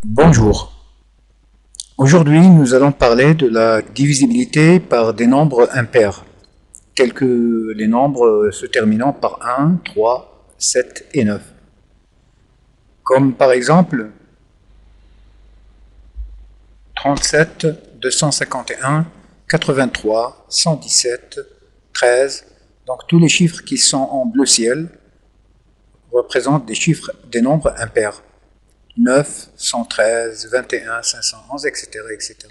Bonjour. Aujourd'hui, nous allons parler de la divisibilité par des nombres impairs, tels que les nombres se terminant par 1, 3, 7 et 9. Comme par exemple 37, 251, 83, 117, 13. Donc tous les chiffres qui sont en bleu ciel représentent des nombres impairs. 9, 113, 21, 511, etc., etc.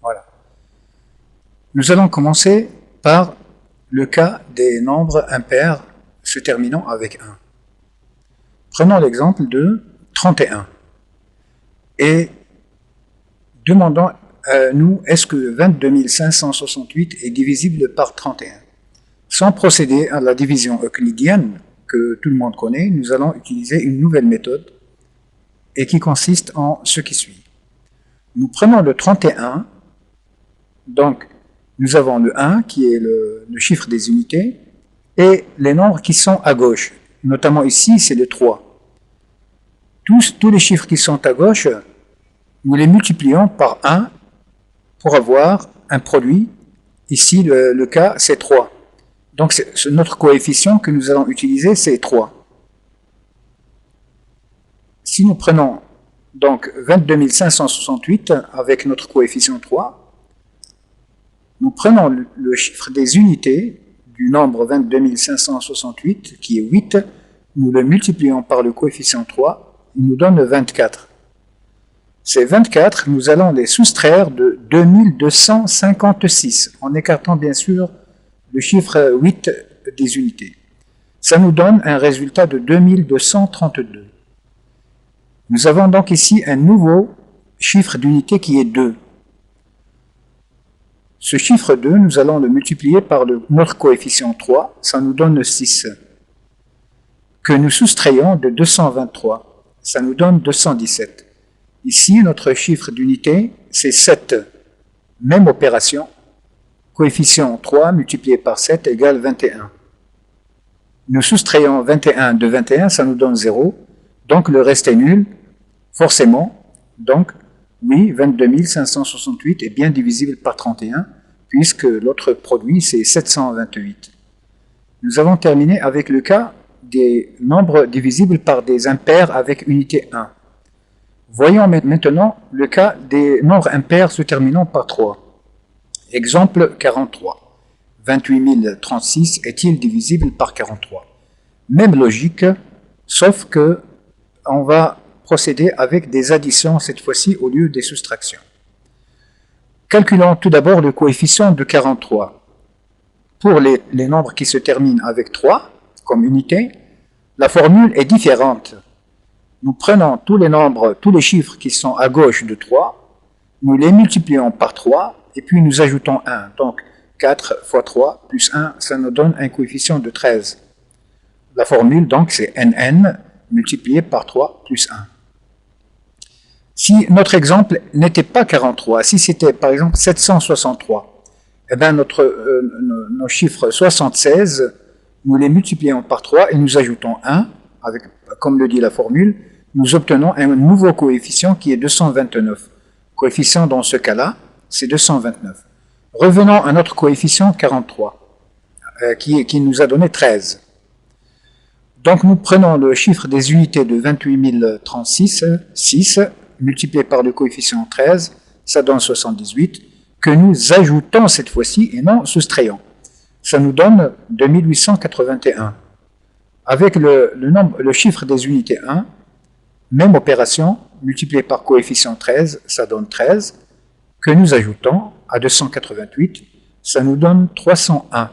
Voilà. Nous allons commencer par le cas des nombres impairs se terminant avec 1. Prenons l'exemple de 31 et demandons à nous, est-ce que 22 568 est divisible par 31? Sans procéder à la division euclidienne que tout le monde connaît, nous allons utiliser une nouvelle méthode et qui consiste en ce qui suit. Nous prenons le 31, donc nous avons le 1 qui est le chiffre des unités et les nombres qui sont à gauche. Notamment ici, c'est le 3. Tous les chiffres qui sont à gauche, nous les multiplions par 1 pour avoir un produit. Ici, le cas, c'est 3. Donc, notre coefficient que nous allons utiliser, c'est 3. Si nous prenons donc 22 568 avec notre coefficient 3, nous prenons le chiffre des unités du nombre 22 568, qui est 8, nous le multiplions par le coefficient 3, il nous donne 24. Ces 24, nous allons les soustraire de 2256, en écartant bien sûr le chiffre 8 des unités. Ça nous donne un résultat de 2232. Nous avons donc ici un nouveau chiffre d'unité qui est 2. Ce chiffre 2, nous allons le multiplier par notre coefficient 3, ça nous donne 6, que nous soustrayons de 223, ça nous donne 217. Ici, notre chiffre d'unité, c'est 7. Même opération, coefficient 3 multiplié par 7 égale 21. Nous soustrayons 21 de 21, ça nous donne 0, donc le reste est nul, forcément. Donc, oui, 22 568 est bien divisible par 31, puisque l'autre produit, c'est 728. Nous avons terminé avec le cas des nombres divisibles par des impairs avec unité 1. Voyons maintenant le cas des nombres impairs se terminant par 3. Exemple 43. 28 036 est-il divisible par 43? Même logique, sauf que on va procéder avec des additions cette fois-ci au lieu des soustractions. Calculons tout d'abord le coefficient de 43. Pour les nombres qui se terminent avec 3 comme unité, la formule est différente. Nous prenons tous les nombres, tous les chiffres qui sont à gauche de 3, nous les multiplions par 3 et puis nous ajoutons 1. Donc 4 fois 3 plus 1, ça nous donne un coefficient de 13. La formule donc c'est nn multiplié par 3 plus 1. Si notre exemple n'était pas 43, si c'était par exemple 763, eh bien nos chiffres 76, nous les multiplions par 3 et nous ajoutons 1, avec, comme le dit la formule, nous obtenons un nouveau coefficient qui est 229. Coefficient dans ce cas-là, c'est 229. Revenons à notre coefficient 43, qui nous a donné 13. Donc nous prenons le chiffre des unités de 28 036, 6, multiplié par le coefficient 13, ça donne 78, que nous ajoutons cette fois-ci et non soustrayons. Ça nous donne 2881. Avec le chiffre des unités 1, même opération, multiplié par coefficient 13, ça donne 13, que nous ajoutons à 288, ça nous donne 301.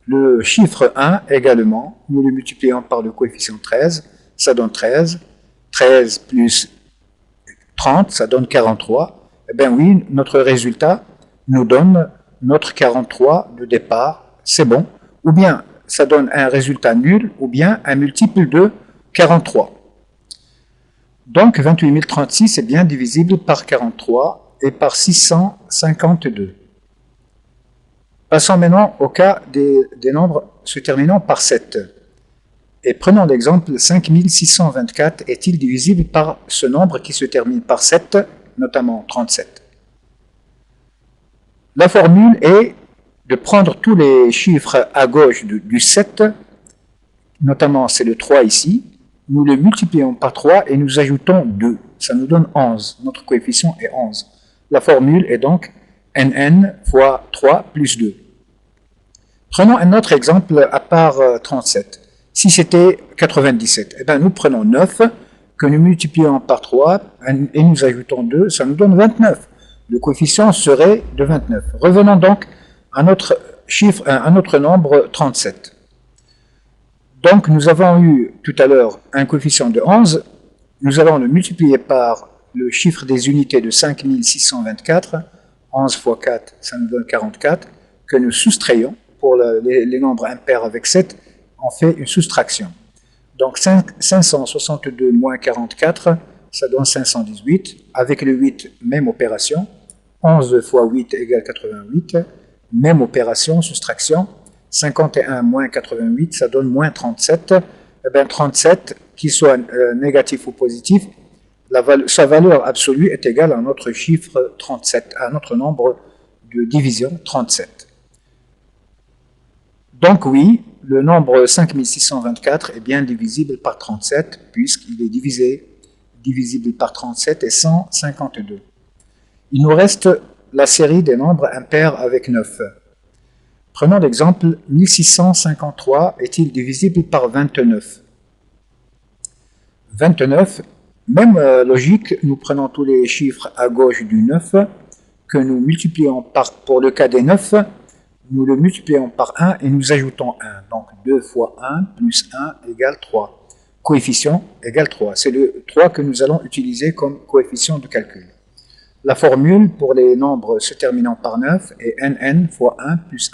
Le chiffre 1 également, nous le multiplions par le coefficient 13, ça donne 13. 13 plus 30, ça donne 43. Eh bien oui, notre résultat nous donne notre 43 de départ, c'est bon. Ou bien ça donne un résultat nul, ou bien un multiple de 43. Donc 28 036 est bien divisible par 43 et par 652. Passons maintenant au cas des nombres se terminant par 7. Et prenons l'exemple 5624 est-il divisible par ce nombre qui se termine par 7, notamment 37. La formule est de prendre tous les chiffres à gauche du 7, notamment c'est le 3 ici, nous le multiplions par 3 et nous ajoutons 2. Ça nous donne 11. Notre coefficient est 11. La formule est donc nn fois 3 plus 2. Prenons un autre exemple à part 37. Si c'était 97, eh bien nous prenons 9 que nous multiplions par 3 et nous ajoutons 2, ça nous donne 29. Le coefficient serait de 29. Revenons donc à notre chiffre, à notre nombre 37. Donc nous avons eu tout à l'heure un coefficient de 11, nous allons le multiplier par le chiffre des unités de 5624, 11 fois 4, ça nous donne 44, que nous soustrayons. Pour les nombres impairs avec 7, on fait une soustraction. Donc 562 moins 44, ça donne 518. Avec le 8, même opération. 11 fois 8 égale 88. Même opération, soustraction. 51 moins 88, ça donne moins 37. Eh bien 37, qu'il soit négatif ou positif, sa valeur absolue est égale à notre chiffre 37, à notre nombre de division 37. Donc oui, le nombre 5624 est bien divisible par 37, puisqu'il est divisible par 37 est 152. Il nous reste la série des nombres impairs avec 9. Prenons l'exemple 1653 est-il divisible par 29? 29, même logique, nous prenons tous les chiffres à gauche du 9, que nous multiplions pour le cas des 9, nous le multiplions par 1 et nous ajoutons 1. Donc 2 fois 1 plus 1 égale 3. Coefficient égale 3. C'est le 3 que nous allons utiliser comme coefficient de calcul. La formule pour les nombres se terminant par 9 est nn fois 1 plus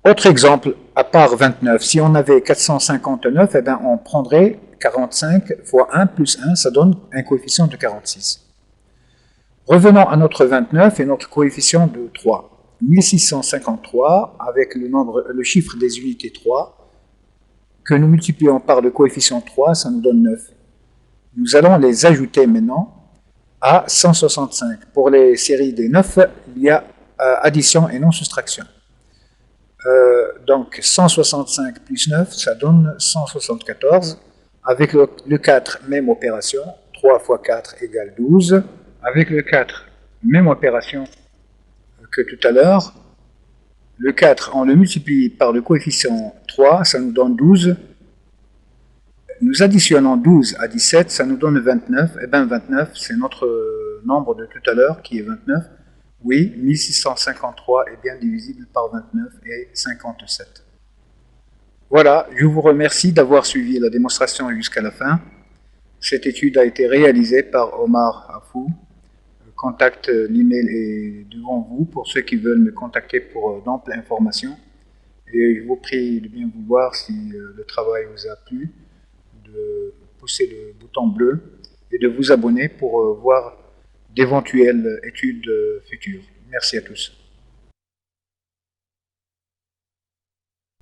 1. Autre exemple, à part 29, si on avait 459, eh bien on prendrait 45 fois 1 plus 1, ça donne un coefficient de 46. Revenons à notre 29 et notre coefficient de 3. 1653 avec le chiffre des unités 3 que nous multiplions par le coefficient 3, ça nous donne 9. Nous allons les ajouter maintenant à 165. Pour les séries des 9, il y a addition et non soustraction. Donc 165 plus 9, ça donne 174. Avec le 4, même opération. 3 fois 4 égale 12. Avec le 4, même opération que tout à l'heure. Le 4, on le multiplie par le coefficient 3, ça nous donne 12. Nous additionnons 12 à 17, ça nous donne 29. Et bien 29, c'est notre nombre de tout à l'heure qui est 29. Oui, 1653 est bien divisible par 29 et 57. Voilà, je vous remercie d'avoir suivi la démonstration jusqu'à la fin. Cette étude a été réalisée par Omar Afou. Contact, l'email est devant vous pour ceux qui veulent me contacter pour d'amples informations. Et je vous prie de bien vouloir, si le travail vous a plu, de pousser le bouton bleu et de vous abonner pour voir d'éventuelles études futures. Merci à tous.